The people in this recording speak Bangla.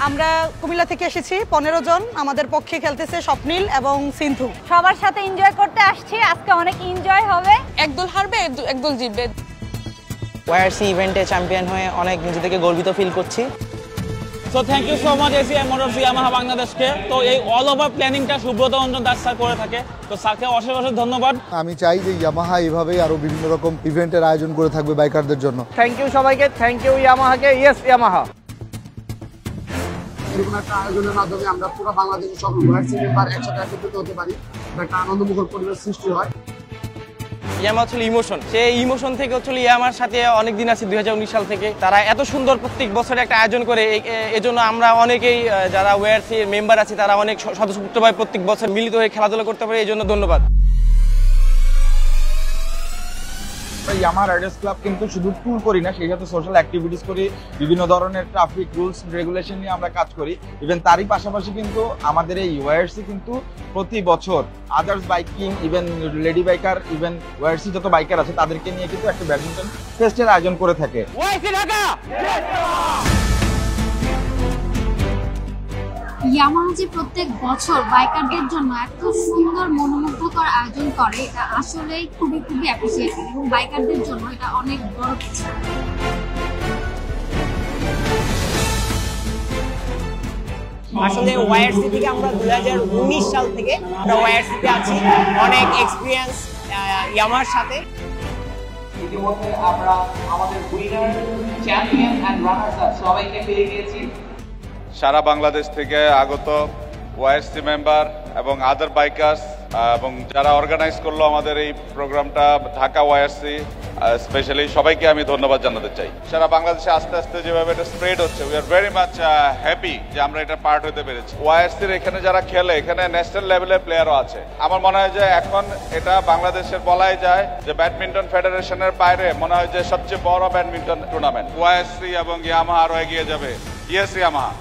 আমরা কুমিল্লা থেকে এসেছি 15 জন। আমাদের পক্ষে খেলতেছে স্বপ্নিল এবং সিন্ধু। সবার সাথে এনজয় করতে আসছি, আজকে অনেক এনজয় হবে। একদল হারবে, একদল জিতবে। ওয়াইআরসি ইভেন্টে চ্যাম্পিয়ন হয়ে অনেক নিজেদেরকে গর্বিত ফিল করছি। So thank you so much ACI Motors Yamaha বাংলাদেশকে। তো এই অল ওভার প্ল্যানিংটা সুব্রত রঞ্জন দাস স্যার করে থাকে, তো স্যারকে অশেষ অশেষ ধন্যবাদ। আমি চাই যে ইয়ামাহা এভাবেই আরো বিভিন্ন রকম ইভেন্টের আয়োজন করে থাকবে বাইকারদের জন্য। থ্যাংক ইউ সবাইকে, থ্যাংক ইউ ইয়ামাহাকে। Yes Yamaha. এরকম একটা আয়োজনের মাধ্যমে আমরা পুরো বাংলাদেশের সকল ওয়াইআরসি মেম্বার একসাথে একত্রিত হতে পারি, একটা আনন্দমুখর পরিবেশ সৃষ্টি হয়। ইয়ামাহা হচ্ছে ইমোশন, সেই ইমোশন থেকে হচ্ছে ইয়ামাহার সাথে অনেকদিন আছি 2019 সাল থেকে। তারা এত সুন্দর প্রত্যেক বছরে একটা আয়োজন করে, এজন্য আমরা অনেকেই যারা ওয়াইআরসি মেম্বার আছি তারা অনেক স্বতঃস্ফূর্তভাবে প্রত্যেক বছর মিলিত হয়ে খেলাধুলা করতে পারে, এই জন্য ধন্যবাদ। ইয়ামাহা রাইডার্স ক্লাব কিন্তু শুধু ট্যুর করি না, সেই সাথে সোশ্যাল অ্যাক্টিভিটিস করি, বিভিন্ন ধরনের ট্রাফিক রুলস রেগুলেশন নিয়ে আমরা কাজ করি। ইভেন তারই পাশাপাশি কিন্তু আমাদের এই ওয়াইআরসি কিন্তু প্রতি বছর others biking, even lady biker, even YRC যত বাইকার আছে তাদেরকে নিয়ে কিন্তু একটা ব্যাডমিন্টন ফেস্টের আয়োজন করে থাকে। ইয়ামাহা যে প্রত্যেক বছর বাইকারদের জন্য এত সুন্দর মনোমুগ্ধকর আয়োজন করে, এটা আসলেই খুবই খুবই অ্যাপ্রিসিয়েটেড এবং বাইকারদের জন্য এটা অনেক বড় কিছু। আসলে ওয়াইআরসি থেকে আমরা 2019 সাল থেকে আমরা ওয়াইআরসিতে আছি, অনেক এক্সপিরিয়েন্স ইয়ামাহার সাথে। ইতিমধ্যে আমরা আমাদের winner, champion and runners up সবাইকে পেয়ে গিয়েছি। সারা বাংলাদেশ থেকে আগত ওয়াইআরসি মেম্বার এবং আদার বাইকার্স এবং যারা অর্গানাইজ করলো আমাদের এই প্রোগ্রামটা, ঢাকা ওয়াইআরসি স্পেশালি, সবাইকে আমি ধন্যবাদ জানাতে চাই। সারা বাংলাদেশে আস্তে আস্তে যেভাবে এটা স্প্রেড হচ্ছে, we are very much happy যে আমরা এটা পার্ট হতে পেরেছি। ওয়াইআরসির এখানে যারা খেলে, এখানে ন্যাশনাল লেভেলের প্লেয়ারও আছে। আমার মনে হয় যে এখন এটা বাংলাদেশের বলাই যায় যে ব্যাডমিন্টন ফেডারেশনের বাইরে মনে হয় যে সবচেয়ে বড় ব্যাডমিন্টন টুর্নামেন্ট। ওয়াইআরসি এবং ইয়ামাহা আরো এগিয়ে যাবে। Yes Yamaha.